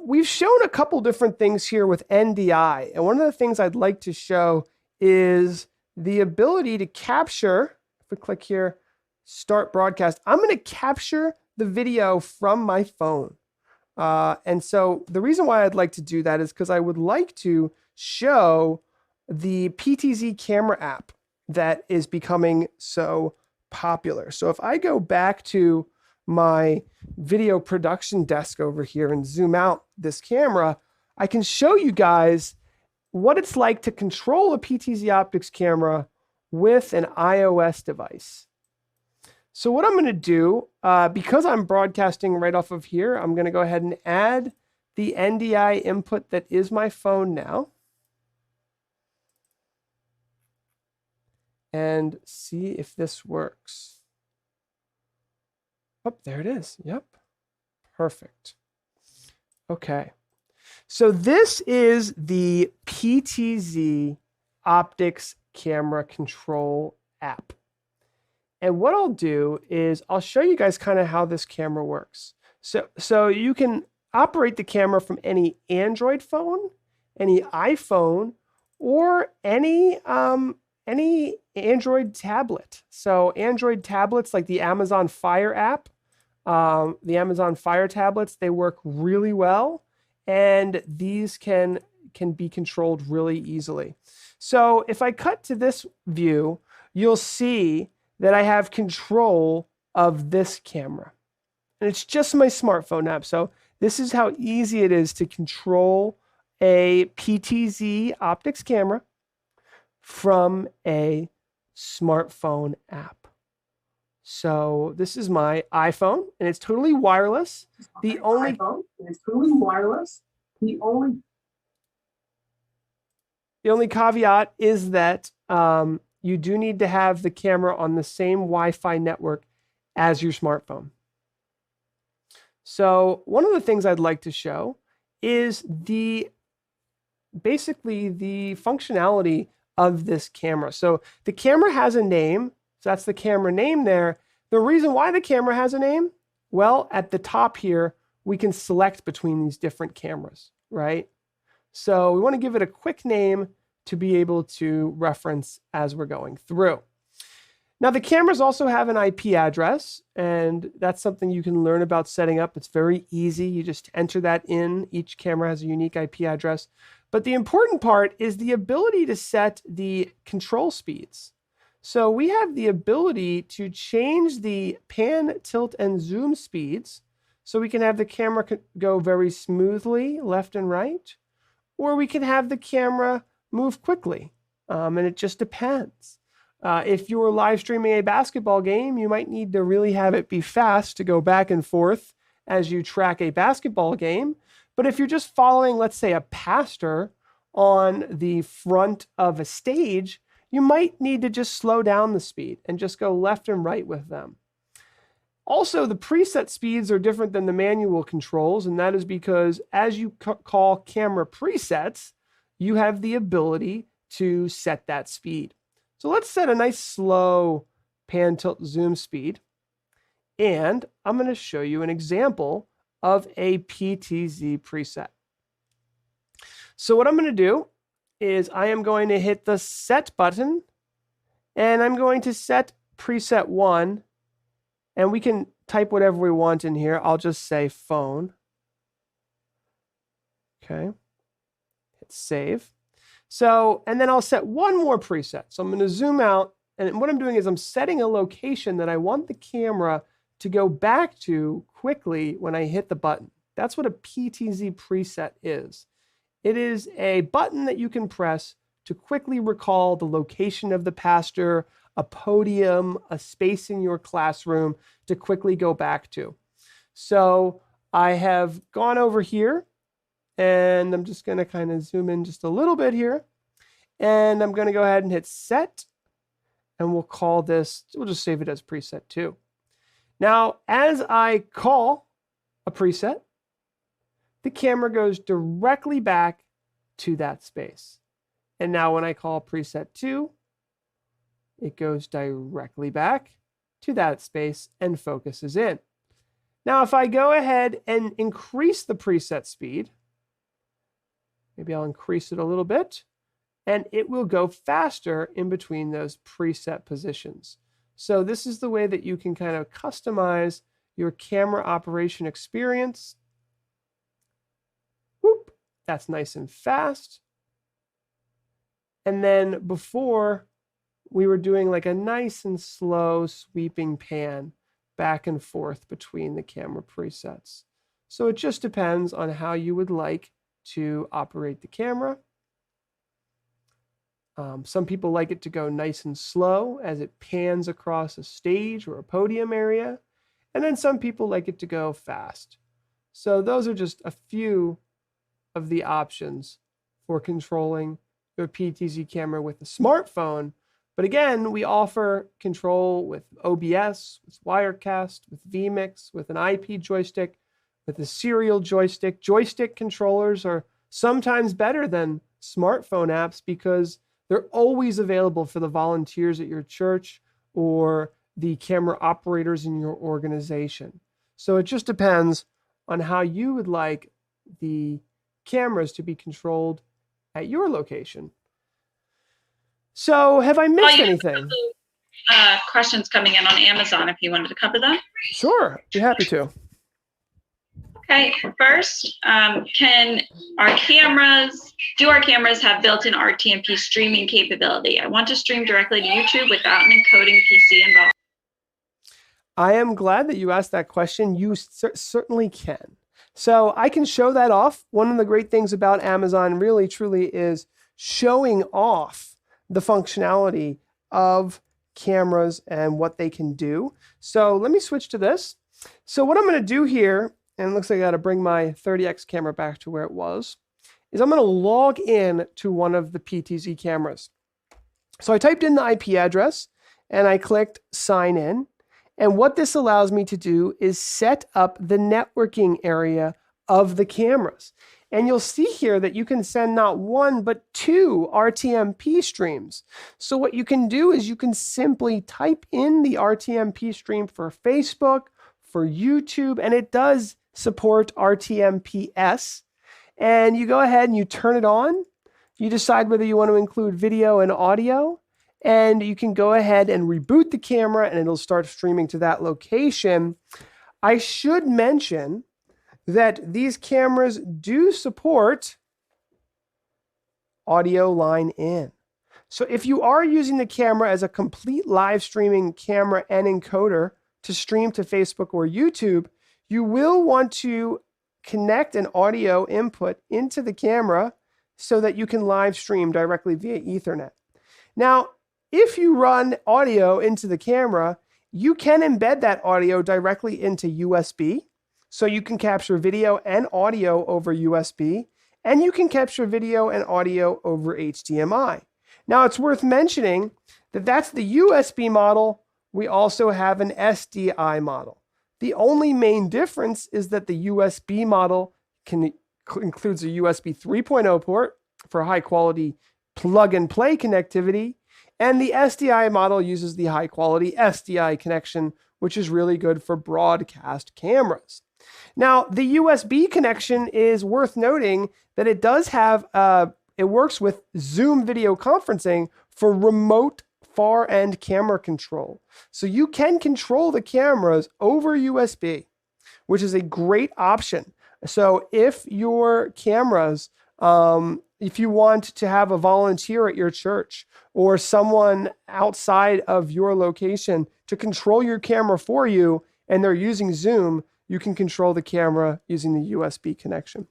Speaker 1: We've shown a couple different things here with NDI, and one of the things I'd like to show is the ability to capture. If we click here, start broadcast, I'm going to capture the video from my phone. And so the reason why I'd like to do that is because I would like to show the PTZ camera app that is becoming so popular. So if I go back to my video production desk over here and zoom out this camera, I can show you guys what it's like to control a PTZ optics camera with an iOS device. So what I'm going to do, because I'm broadcasting right off of here, I'm going to go ahead and add the NDI input that is my phone now. And see if this works. Oh, there it is. Yep. Perfect. Okay. So this is the PTZ optics camera control app. And what I'll do is I'll show you guys kind of how this camera works. So you can operate the camera from any Android phone, any iPhone, or any Android tablet. So Android tablets like the Amazon Fire app, the Amazon Fire tablets, they work really well, and these can be controlled really easily. So if I cut to this view, you'll see that I have control of this camera. And it's just my smartphone app. So this is how easy it is to control a PTZ optics camera from a smartphone app. So this is my iPhone, and it's totally wireless. The only caveat is that you do need to have the camera on the same Wi-Fi network as your smartphone. So one of the things I'd like to show is basically the functionality of this camera. So the camera has a name. So that's the camera name there. The reason why the camera has a name, well, at the top here, we can select between these different cameras, right? So we want to give it a quick name to be able to reference as we're going through. Now the cameras also have an IP address, and that's something you can learn about setting up. It's very easy. You just enter that in. Each camera has a unique IP address. But the important part is the ability to set the control speeds. So we have the ability to change the pan, tilt, and zoom speeds. So we can have the camera go very smoothly left and right, or we can have the camera move quickly. And it just depends. If you're live streaming a basketball game, you might need to really have it be fast to go back and forth as you track a basketball game. But if you're just following, let's say, a pastor on the front of a stage, you might need to just slow down the speed and just go left and right with them. Also, the preset speeds are different than the manual controls, and that is because as you call camera presets, you have the ability to set that speed. So let's set a nice slow pan, tilt, zoom speed. And I'm going to show you an example of a PTZ preset. So what I'm going to do is I am going to hit the set button, and I'm going to set preset 1, and we can type whatever we want in here. I'll just say phone. Okay. Hit save. So, and then I'll set one more preset. So I'm going to zoom out, and what I'm doing is I'm setting a location that I want the camera to go back to quickly when I hit the button. That's what a PTZ preset is. It is a button that you can press to quickly recall the location of the pastor, a podium, a space in your classroom to quickly go back to. So I have gone over here, and I'm just going to kind of zoom in just a little bit here. And I'm going to go ahead and hit set. And we'll call this, we'll just save it as preset 2. Now, as I call a preset, the camera goes directly back to that space. And now when I call preset 2, it goes directly back to that space and focuses in. Now, if I go ahead and increase the preset speed, maybe I'll increase it a little bit, and it will go faster in between those preset positions. So this is the way that you can kind of customize your camera operation experience. Whoop, that's nice and fast. And then before, we were doing like a nice and slow sweeping pan back and forth between the camera presets. So it just depends on how you would like to operate the camera. Some people like it to go nice and slow as it pans across a stage or a podium area. And then some people like it to go fast. So those are just a few of the options for controlling your PTZ camera with a smartphone. But again, we offer control with OBS, with Wirecast, with vMix, with an IP joystick, with a serial joystick. Joystick controllers are sometimes better than smartphone apps because they're always available for the volunteers at your church or the camera operators in your organization. So it just depends on how you would like the cameras to be controlled at your location. So have I missed anything?
Speaker 2: Questions coming in on Amazon if you wanted to cover them.
Speaker 1: Sure, be happy to.
Speaker 2: Okay, first, do our cameras have built-in RTMP streaming capability? I want to stream directly to YouTube without an encoding PC involved.
Speaker 1: I am glad that you asked that question. You certainly can. So I can show that off. One of the great things about Amazon really truly is showing off the functionality of cameras and what they can do. So let me switch to this. So what I'm going to do here, and it looks like I got to bring my 30x camera back to where it was, is I'm going to log in to one of the PTZ cameras. So I typed in the IP address and I clicked sign in. And what this allows me to do is set up the networking area of the cameras. And you'll see here that you can send not one, but 2 RTMP streams. So what you can do is you can simply type in the RTMP stream for Facebook, for YouTube, and it does support RTMPS. And you go ahead and you turn it on. You decide whether you want to include video and audio. And you can go ahead and reboot the camera and it'll start streaming to that location. I should mention that these cameras do support audio line in. So if you are using the camera as a complete live streaming camera and encoder to stream to Facebook or YouTube, you will want to connect an audio input into the camera so that you can live stream directly via Ethernet. Now, if you run audio into the camera, you can embed that audio directly into USB. So you can capture video and audio over USB, and you can capture video and audio over HDMI. Now, it's worth mentioning that that's the USB model. We also have an SDI model. The only main difference is that the USB model includes a USB 3.0 port for high quality plug and play connectivity. And the SDI model uses the high quality SDI connection, which is really good for broadcast cameras. Now, the USB connection is worth noting that it does have, it works with Zoom video conferencing for remote far end camera control. So you can control the cameras over USB, which is a great option. So if your cameras, if you want to have a volunteer at your church or someone outside of your location to control your camera for you, and they're using Zoom, you can control the camera using the USB connection.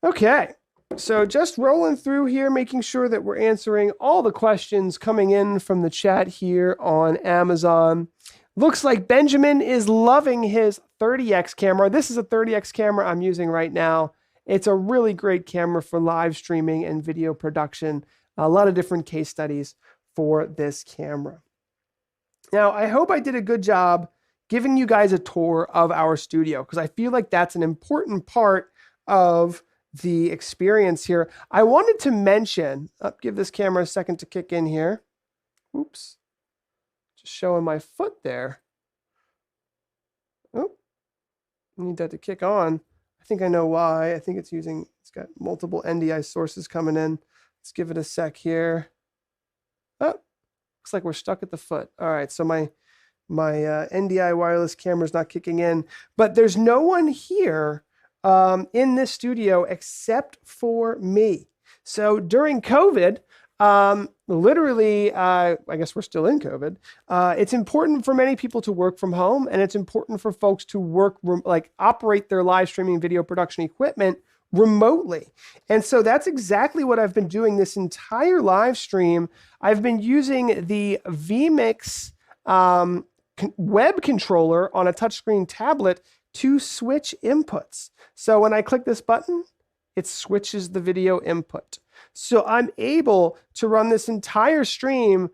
Speaker 1: Okay, so just rolling through here, making sure that we're answering all the questions coming in from the chat here on Amazon. Looks like Benjamin is loving his 30X camera. This is a 30X camera I'm using right now. It's a really great camera for live streaming and video production. A lot of different case studies for this camera. Now, I hope I did a good job giving you guys a tour of our studio, because I feel like that's an important part of the experience here. I wanted to mention, give this camera a second to kick in here. Oops, just showing my foot there. Oh, need that to kick on. I think I know why. I think it's got multiple NDI sources coming in. Let's give it a sec here. Oh, looks like we're stuck at the foot. All right, so my NDI wireless camera is not kicking in, but there's no one here in this studio except for me. So during COVID, literally, I guess we're still in COVID. It's important for many people to work from home, and it's important for folks to operate their live streaming video production equipment remotely. And so that's exactly what I've been doing this entire live stream. I've been using the vMix web controller on a touchscreen tablet to switch inputs. So when I click this button, it switches the video input. So I'm able to run this entire stream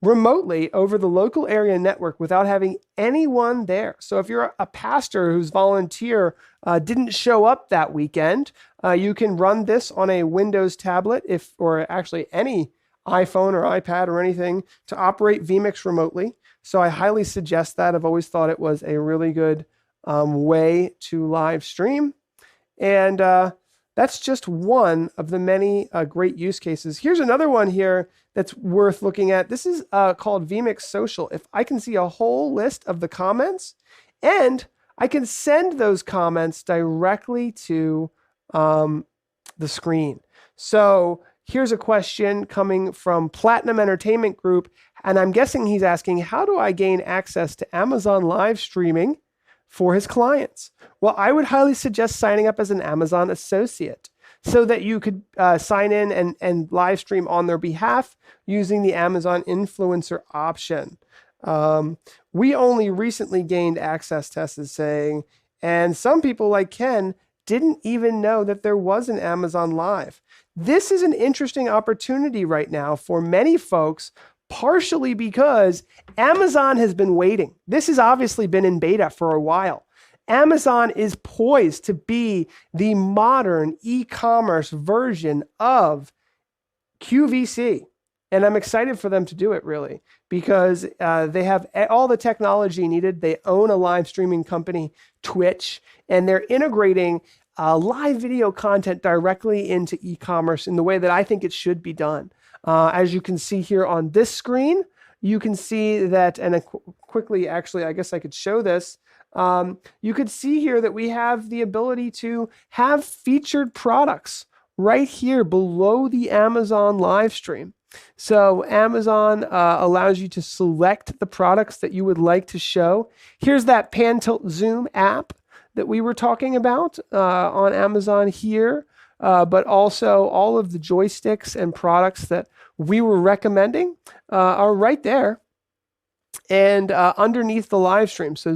Speaker 1: remotely over the local area network without having anyone there. So if you're a pastor whose volunteer didn't show up that weekend, you can run this on a Windows tablet, or actually any iPhone or iPad or anything, to operate vMix remotely. So I highly suggest that. I've always thought it was a really good way to live stream. And that's just one of the many great use cases. Here's another one here that's worth looking at. This is called vMix Social. If I can see a whole list of the comments, and I can send those comments directly to the screen. So here's a question coming from Platinum Entertainment Group, and I'm guessing he's asking, how do I gain access to Amazon live streaming for his clients? Well, I would highly suggest signing up as an Amazon associate so that you could sign in and live stream on their behalf using the Amazon influencer option. We only recently gained access, Tess is saying, and some people like Ken didn't even know that there was an Amazon Live. This is an interesting opportunity right now for many folks, partially because Amazon has been waiting. This has obviously been in beta for a while. Amazon is poised to be the modern e-commerce version of QVC. And I'm excited for them to do it, really, because they have all the technology needed. They own a live streaming company, Twitch, and they're integrating live video content directly into e-commerce in the way that I think it should be done. As you can see here on this screen, you can see that, and quickly, actually, I guess I could show this. You could see here that we have the ability to have featured products right here below the Amazon live stream. So Amazon allows you to select the products that you would like to show. Here's that Pan Tilt Zoom app that we were talking about on Amazon here, but also all of the joysticks and products that we were recommending are right there and underneath the live stream. So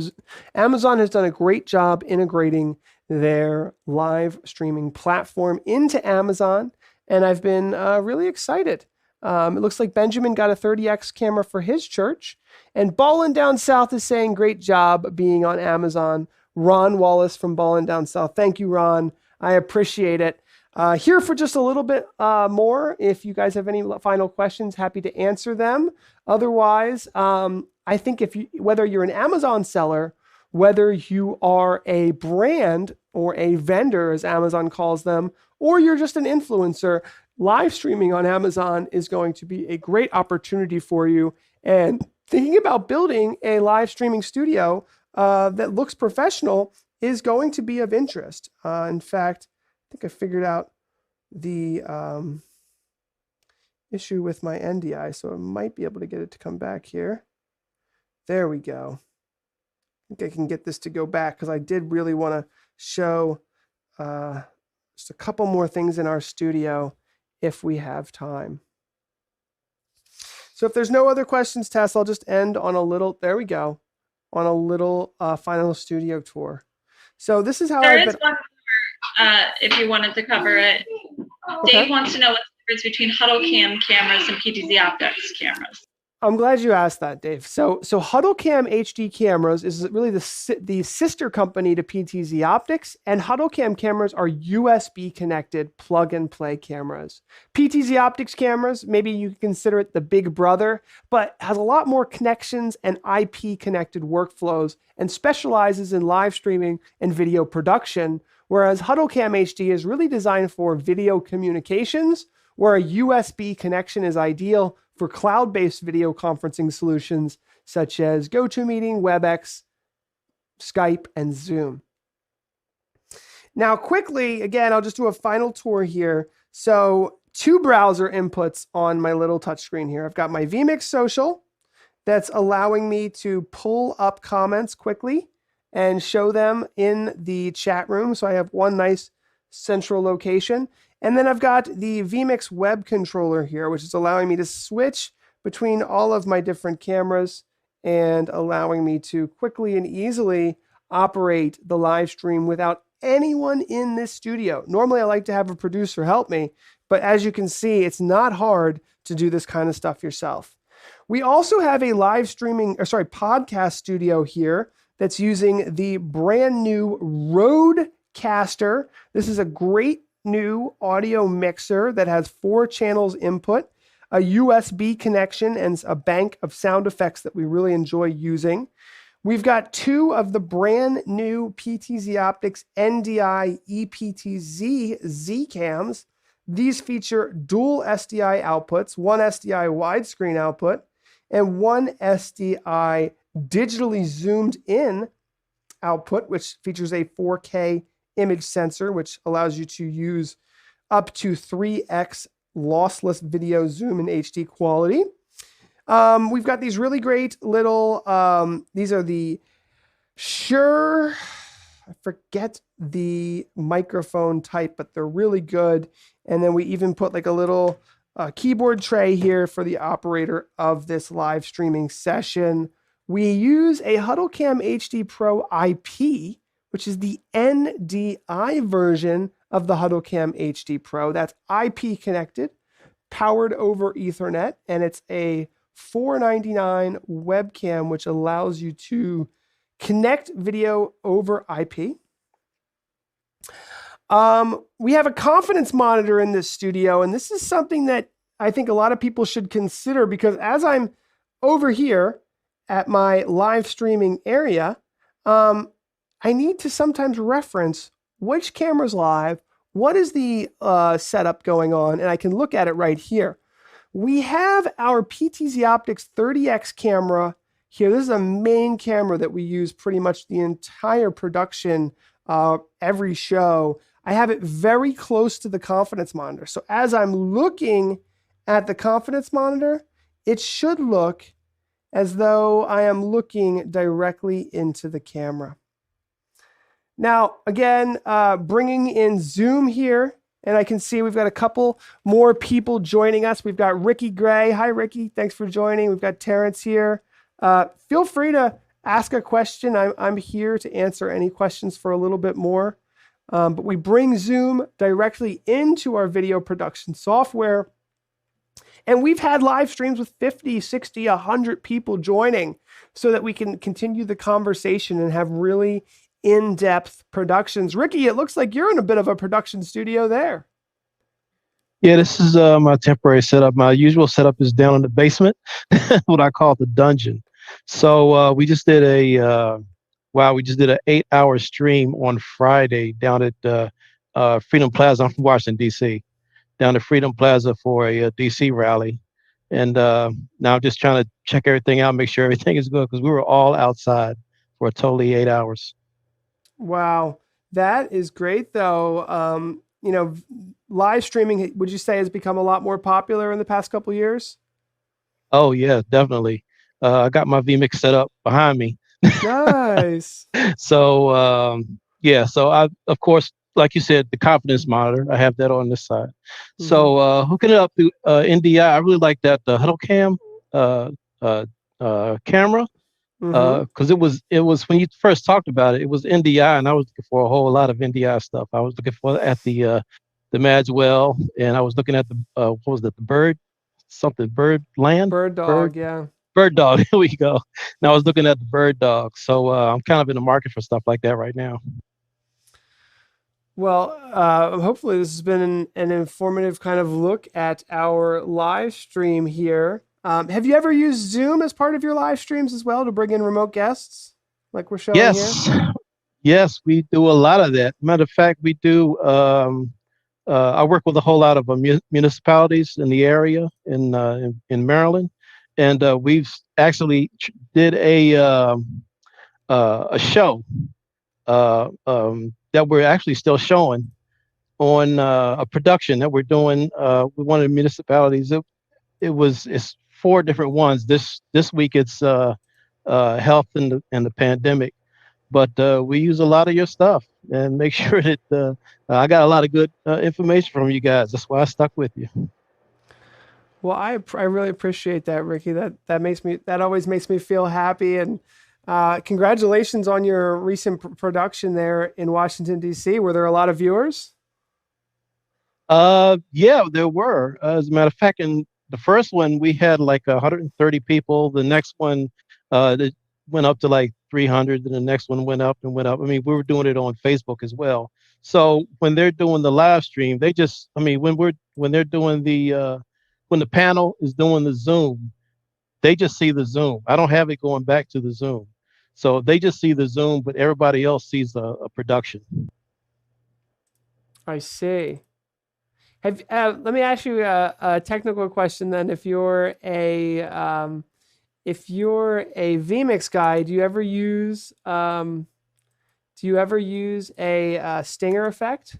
Speaker 1: Amazon has done a great job integrating their live streaming platform into Amazon, and I've been really excited. It looks like Benjamin got a 30X camera for his church, and Ballin' Down South is saying great job being on Amazon. Ron Wallace from Ballin' Down South. Thank you, Ron. I appreciate it. Here for just a little bit more. If you guys have any final questions, happy to answer them. Otherwise, I think whether you're an Amazon seller, whether you are a brand or a vendor, as Amazon calls them, or you're just an influencer, live streaming on Amazon is going to be a great opportunity for you. And thinking about building a live streaming studio that looks professional is going to be of interest. In fact, I think I figured out the issue with my NDI, so I might be able to get it to come back here. There we go. I think I can get this to go back because I did really want to show just a couple more things in our studio if we have time. So if there's no other questions, Tess, I'll just end on a little, there we go, on a little final studio tour. So this is how
Speaker 2: There is one more, if you wanted to cover it.
Speaker 1: Okay.
Speaker 2: Dave wants to know what's the difference between HuddleCam cameras and PTZ Optics cameras.
Speaker 1: I'm glad you asked that, Dave. So HuddleCam HD cameras is really the sister company to PTZ Optics, and HuddleCam cameras are USB connected plug and play cameras. PTZ Optics cameras, maybe you consider it the big brother, but has a lot more connections and IP connected workflows and specializes in live streaming and video production, whereas HuddleCam HD is really designed for video communications, where a USB connection is ideal for cloud-based video conferencing solutions such as GoToMeeting, WebEx, Skype, and Zoom. Now, quickly, again, I'll just do a final tour here. So 2 browser inputs on my little touchscreen here. I've got my vMix Social that's allowing me to pull up comments quickly and show them in the chat room. So I have one nice central location. And then I've got the vMix web controller here, which is allowing me to switch between all of my different cameras and allowing me to quickly and easily operate the live stream without anyone in this studio. Normally, I like to have a producer help me, but as you can see, it's not hard to do this kind of stuff yourself. We also have a live streaming, podcast studio here that's using the brand new Rodecaster. This is a great new audio mixer that has 4 channels input, a USB connection, and a bank of sound effects that we really enjoy using. We've got 2 of the brand new PTZ Optics NDI EPTZ Z cams. These feature dual SDI outputs, 1 SDI widescreen output, and 1 SDI digitally zoomed in output, which features a 4K image sensor, which allows you to use up to 3x lossless video zoom in HD quality. We've got these really great little, these are the Shure, I forget the microphone type, but they're really good. And then we even put like a little keyboard tray here for the operator of this live streaming session. We use a HuddleCam HD Pro IP, which is the NDI version of the HuddleCam HD Pro. That's IP connected, powered over Ethernet, and it's a $499 webcam, which allows you to connect video over IP. We have a confidence monitor in this studio, and this is something that I think a lot of people should consider, because as I'm over here at my live streaming area, I need to sometimes reference which camera's live, what is the setup going on, and I can look at it right here. We have our PTZ Optics 30X camera here. This is a main camera that we use pretty much the entire production, every show. I have it very close to the confidence monitor. So as I'm looking at the confidence monitor, it should look as though I am looking directly into the camera. Now, again, bringing in Zoom here, and I can see we've got a couple more people joining us. We've got Ricky Gray. Hi, Ricky. Thanks for joining. We've got Terrence here. Feel free to ask a question. I'm here to answer any questions for a little bit more. But we bring Zoom directly into our video production software. And we've had live streams with 50, 60, 100 people joining so that we can continue the conversation and have really in-depth productions. Ricky, it looks like you're in a bit of a production studio there.
Speaker 3: Yeah, this is my temporary setup. My usual setup is down in the basement, what I call the dungeon. So we just did a an 8-hour stream on Friday down at Freedom Plaza. I'm from Washington, D.C., down at Freedom Plaza for a D.C. rally. And now I'm just trying to check everything out, make sure everything is good, because we were all outside for a totally 8 hours.
Speaker 1: Wow, that is great, though. live streaming, would you say, has become a lot more popular in the past couple years?
Speaker 3: Oh yeah, definitely. I got my vmix set up behind me.
Speaker 1: Nice.
Speaker 3: So yeah, so I of course, like you said, the confidence monitor, I have that on this side.
Speaker 1: Hmm.
Speaker 3: So hooking it up to NDI, I really like that the huddle cam uh, uh, camera,
Speaker 1: Hmm.
Speaker 3: because it was when you first talked about it, it was NDI, and I was looking for a whole lot of NDI stuff. I was looking for at the Madwell, and I was looking at the what was it, the bird something bird land
Speaker 1: Bird
Speaker 3: bird
Speaker 1: dog, yeah.
Speaker 3: bird dog. Here we go. Now I was looking at the bird dog, so I'm kind of in the market for stuff like that right now.
Speaker 1: Well, hopefully this has been an informative kind of look at our live stream here. Have you ever used Zoom as part of your live streams as well to bring in remote guests, like we're showing here?
Speaker 3: Yes, yes, we do a lot of that. Matter of fact, we do. I work with a whole lot of municipalities in the area in Maryland, and we've actually did a show that we're actually still showing on a production that we're doing with one of the municipalities. It's four different ones. This week it's health and the pandemic, but we use a lot of your stuff and make sure that I got a lot of good information from you guys. That's why I stuck with you.
Speaker 1: Well, I really appreciate that, Ricky. That always makes me feel happy. And congratulations on your recent production there in Washington D.C. Were there a lot of viewers?
Speaker 3: Yeah, there were. As a matter of fact, in the first one we had like 130 people. The next one that went up to like 300, and the next one went up and went up. I mean, we were doing it on Facebook as well. So when they're doing the live stream, they just, I mean, when they're doing when the panel is doing the Zoom, they just see the Zoom. I don't have it going back to the Zoom. So they just see the Zoom, but everybody else sees a production.
Speaker 1: I see. Let me ask you a technical question then. If you're a vMix guy, do you ever use a stinger effect?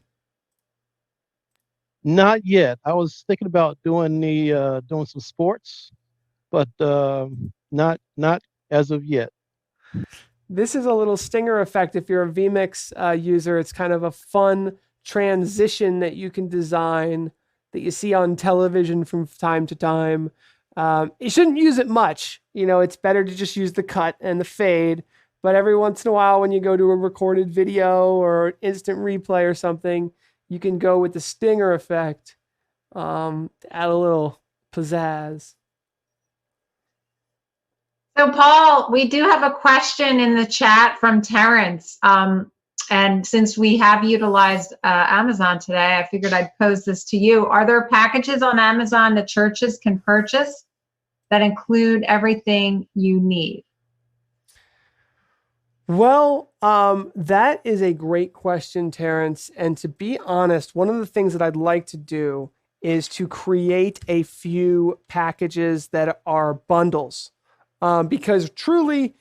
Speaker 3: Not yet. I was thinking about doing doing some sports, but not as of yet.
Speaker 1: This is a little stinger effect. If you're a vMix user, it's kind of a fun transition that you can design that you see on television from time to time. You shouldn't use it much. You know, it's better to just use the cut and the fade. But every once in a while, when you go to a recorded video or instant replay or something, you can go with the stinger effect to add a little pizzazz.
Speaker 4: So, Paul, we do have a question in the chat from Terrence. And since we have utilized Amazon today, I figured I'd pose this to you. Are there packages on Amazon that churches can purchase that include everything you need?
Speaker 1: Well, that is a great question, Terrence. And to be honest, one of the things that I'd like to do is to create a few packages that are bundles. Because truly,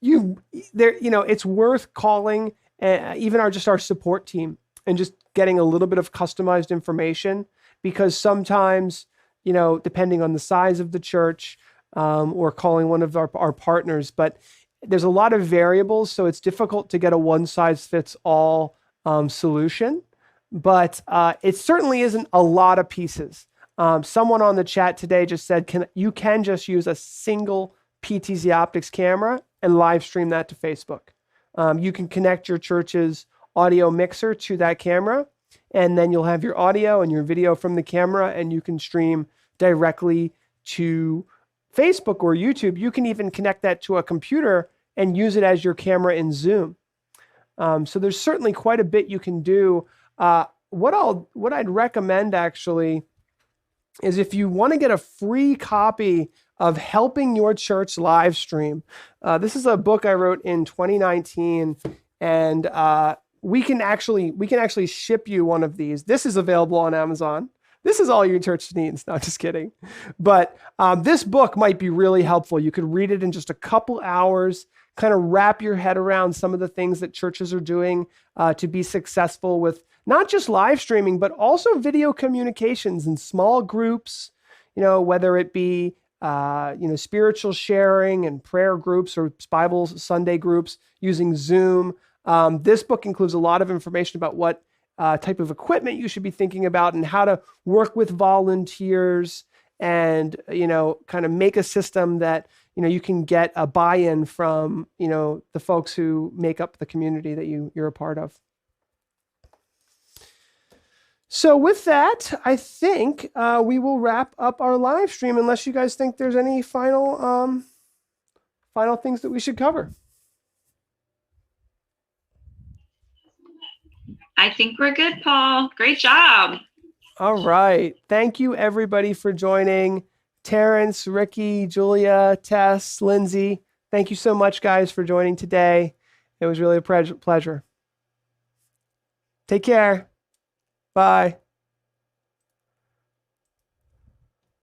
Speaker 1: it's worth calling even our support team and just getting a little bit of customized information, because sometimes, depending on the size of the church, or calling one of our partners, but there's a lot of variables, so it's difficult to get a one size fits all solution. But it certainly isn't a lot of pieces. Someone on the chat today just said, you can just use a single PTZ Optics camera and live stream that to Facebook. You can connect your church's audio mixer to that camera, and then you'll have your audio and your video from the camera, and you can stream directly to Facebook or YouTube. You can even connect that to a computer and use it as your camera in Zoom. So there's certainly quite a bit you can do. What I'd recommend actually is, if you want to get a free copy of Helping Your Church Live Stream. This is a book I wrote in 2019, and we can actually ship you one of these. This is available on Amazon. This is all your church needs. No, just kidding. But this book might be really helpful. You could read it in just a couple hours, kind of wrap your head around some of the things that churches are doing to be successful with not just live streaming, but also video communications in small groups, whether it be, spiritual sharing and prayer groups or Bible Sunday groups using Zoom. This book includes a lot of information about what type of equipment you should be thinking about and how to work with volunteers and, kind of make a system that, you can get a buy-in from, the folks who make up the community that you're a part of. So with that, I think we will wrap up our live stream unless you guys think there's any final things that we should cover.
Speaker 2: I think we're good, Paul. Great job.
Speaker 1: All right. Thank you, everybody, for joining. Terrence, Ricky, Julia, Tess, Lindsay, thank you so much, guys, for joining today. It was really a pleasure. Take care. Bye.